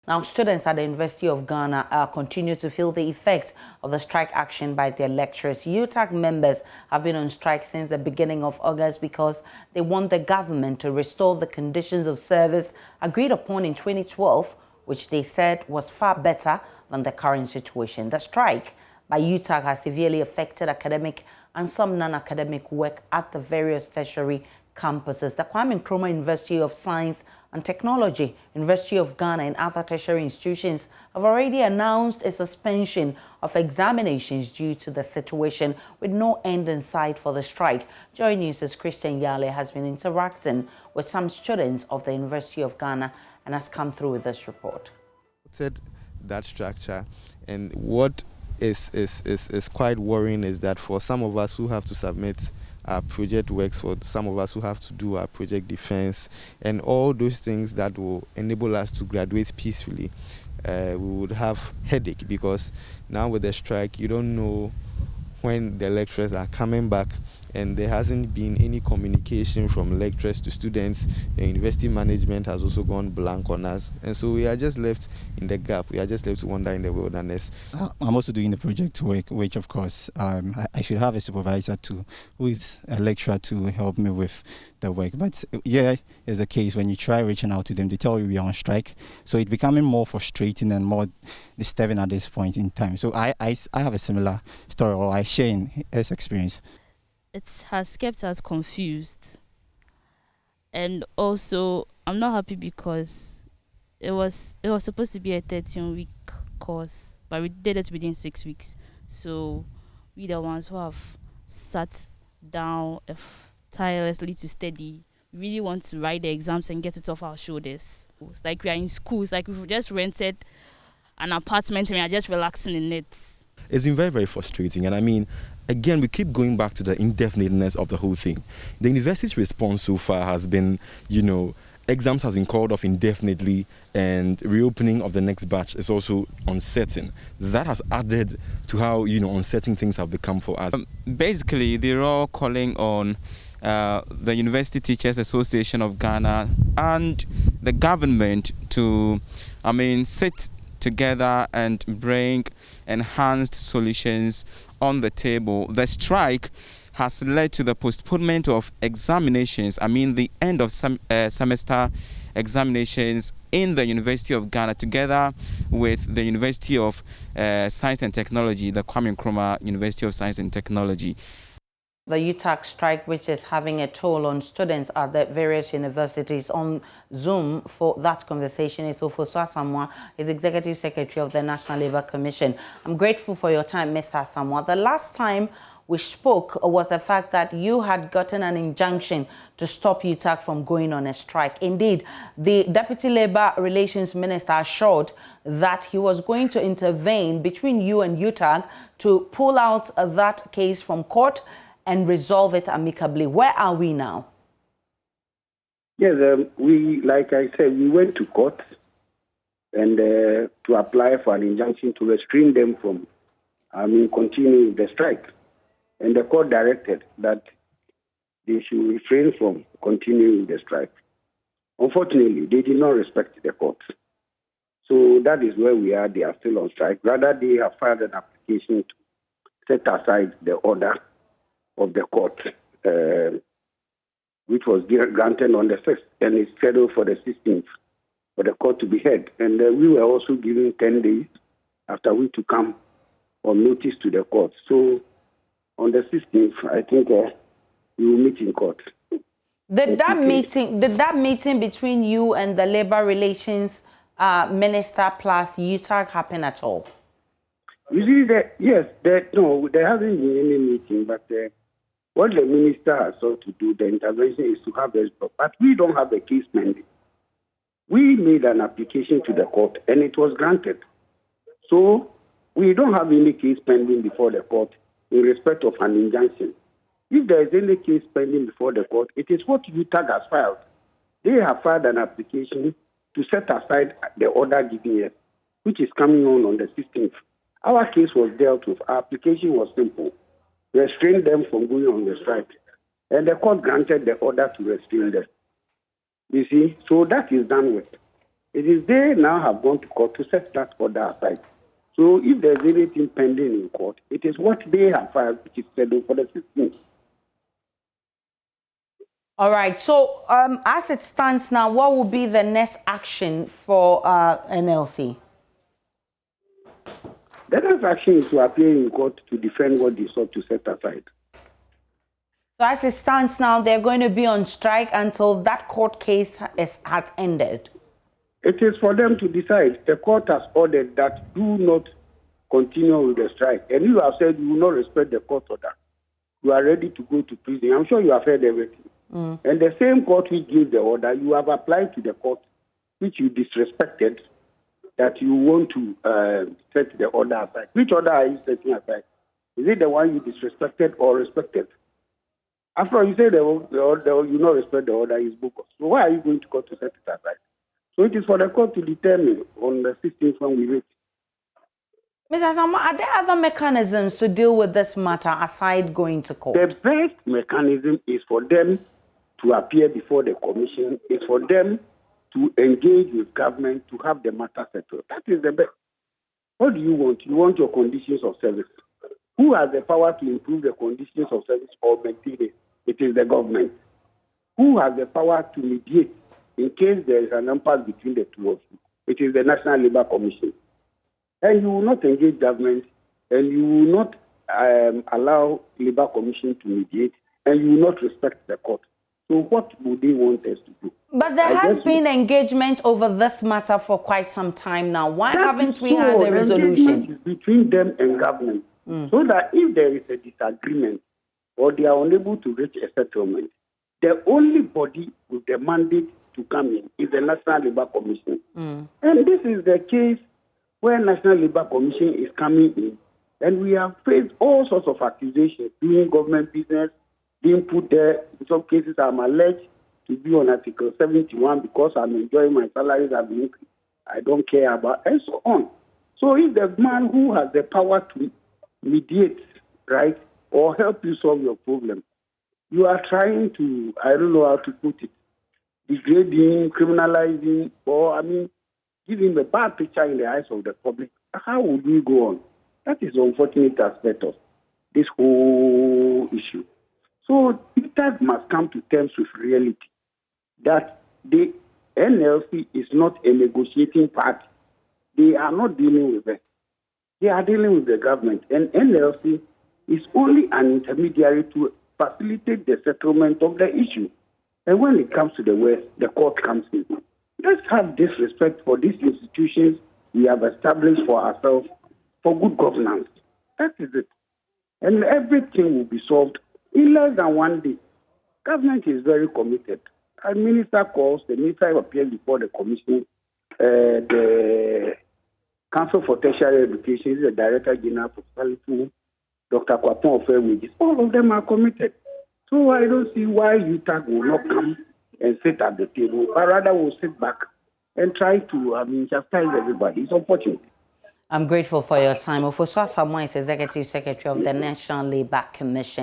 Now, students at the University of Ghana continue to feel the effect of the strike action by their lecturers. UTAG members have been on strike since the beginning of August because they want the government to restore the conditions of service agreed upon in 2012, which they said was far better than the current situation. The strike by UTAG has severely affected academic and some non-academic work at the various tertiary campuses. The Kwame Nkrumah University of Science and Technology, University of Ghana, and other tertiary institutions have already announced a suspension of examinations due to the situation, with no end in sight for the strike. JoyNews' Christian Yale has been interacting with some students of the University of Ghana and has come through with this report. That structure, and what is quite worrying is that for some of us who have to submit our project works, for some of us who have to do our project defense and all those things that will enable us to graduate peacefully, we would have headache, because now with the strike you don't know when the lecturers are coming back, and there hasn't been any communication from lecturers to students. The university management has also gone blank on us, and so we are just left in the gap. We are just left to wander in the wilderness. I'm also doing the project work, which of course I should have a supervisor too, who is a lecturer to help me with the work. But yeah, is the case when you try reaching out to them, they tell you we are on strike. So it's becoming more frustrating and more disturbing at this point in time. So I have a similar story, or I share in his experience. It has kept us confused, and also I'm not happy because it was supposed to be a 13-week course, but we did it within 6 weeks. So we the ones who have sat down tirelessly to study, we really want to write the exams and get it off our shoulders. It's like we are in school. It's like we've just rented an apartment and we are just relaxing in it. It's been very, very frustrating. And I mean, again, we keep going back to the indefiniteness of the whole thing. The university's response so far has been, exams has been called off indefinitely, and reopening of the next batch is also uncertain. That has added to how, uncertain things have become for us. Basically, they're all calling on the University Teachers Association of Ghana and the government to, sit together and bring enhanced solutions on the table. The strike has led to the postponement of examinations, the end of semester examinations in the University of Ghana, together with the University of Science and Technology, the Kwame Nkrumah University of Science and Technology. The UTAG strike, which is having a toll on students at the various universities. On Zoom for that conversation is Ofosu Asamoah, is Executive Secretary of the National Labour Commission. I'm grateful for your time, Mr. Asamoah. The last time we spoke was the fact that you had gotten an injunction to stop UTAG from going on a strike. Indeed, the Deputy Labour Relations Minister assured that he was going to intervene between you and UTAG to pull out that case from court and resolve it amicably. Where are we now? Yes, like I said, we went to court and to apply for an injunction to restrain them from, continuing the strike. And the court directed that they should refrain from continuing the strike. Unfortunately, they did not respect the court. So that is where we are. They are still on strike. Rather, they have filed an application to set aside the order of the court, which was granted on the 6th, and is scheduled for the 16th for the court to be heard. And we were also given 10 days after we to come on notice to the court. So on the 16th, I think we will meet in court. Did that meeting between you and the Labour Relations Minister plus UTAG happen at all? You see, yes, there hasn't been any meeting, but what the minister has sought to do, the intervention, is to have a stop. But we don't have a case pending. We made an application to the court, and it was granted. So we don't have any case pending before the court in respect of an injunction. If there is any case pending before the court, it is what UTAG has filed. They have filed an application to set aside the order given us, which is coming on the 16th. Our case was dealt with. Our application was simple. Restrain them from going on the strike. And the court granted the order to restrain them. You see? So that is done with. It is they now have gone to court to set that order aside. So if there's anything pending in court, it is what they have filed, which is scheduled for the 16th. All right. So as it stands now, what will be the next action for NLC? The next action is to appear in court to defend what they sought to set aside. So as it stands now, they're going to be on strike until that court case has ended. It is for them to decide. The court has ordered that do not continue with the strike. And you have said you will not respect the court order. You are ready to go to prison. I'm sure you have heard everything. And the same court which gave the order, you have applied to the court which you disrespected, that you want to set the order aside. Which order are you setting aside? Is it the one you disrespected or respected? After all, you say you not respect the order is bogus. So why are you going to court to set it aside? So it is for the court to determine on the 16th when we reach. Mr. Sama, are there other mechanisms to deal with this matter aside going to court? The best mechanism is for them to appear before the commission, is for them to engage with government to have the matter settled. That is the best. What do you want? You want your conditions of service. Who has the power to improve the conditions of service or maintain it? It is the government. Who has the power to mediate in case there is an impasse between the two of you? It is the National Labour Commission. And you will not engage government, and you will not allow Labour Commission to mediate, and you will not respect the court. So what would they want us to do? But there has been engagement over this matter for quite some time now. Why haven't we had a resolution? Between them and government. So that if there is a disagreement or they are unable to reach a settlement, the only body with the mandate to come in is the National Labour Commission. And this is the case where National Labour Commission is coming in, and we have faced all sorts of accusations, doing government business, being put there. In some cases, I'm alleged to be on Article 71 because I'm enjoying my salaries have been increased. I don't care about, and so on. So if the man who has the power to mediate, right, or help you solve your problem, you are trying to, I don't know how to put it, degrading, criminalizing, or, giving a bad picture in the eyes of the public, how would we go on? That is the unfortunate aspect of this whole issue. So UTAG must come to terms with reality that the NLC is not a negotiating party. They are not dealing with it. They are dealing with the government. And NLC is only an intermediary to facilitate the settlement of the issue. And when it comes to the West, the court comes in. Let's have this respect for these institutions we have established for ourselves for good governance. That is it. And everything will be solved in less than 1 day. Government is very committed. A minister calls, the minister appears before the commission, the Council for Tertiary Education, the Director General for Salifu, Dr. Kwapon of Wages. All of them are committed. So I don't see why UTAG will not come and sit at the table, but rather will sit back and try to chastise everybody. It's unfortunate. I'm grateful for your time. Ofosu Asamoah is Executive Secretary of the National Labour Commission.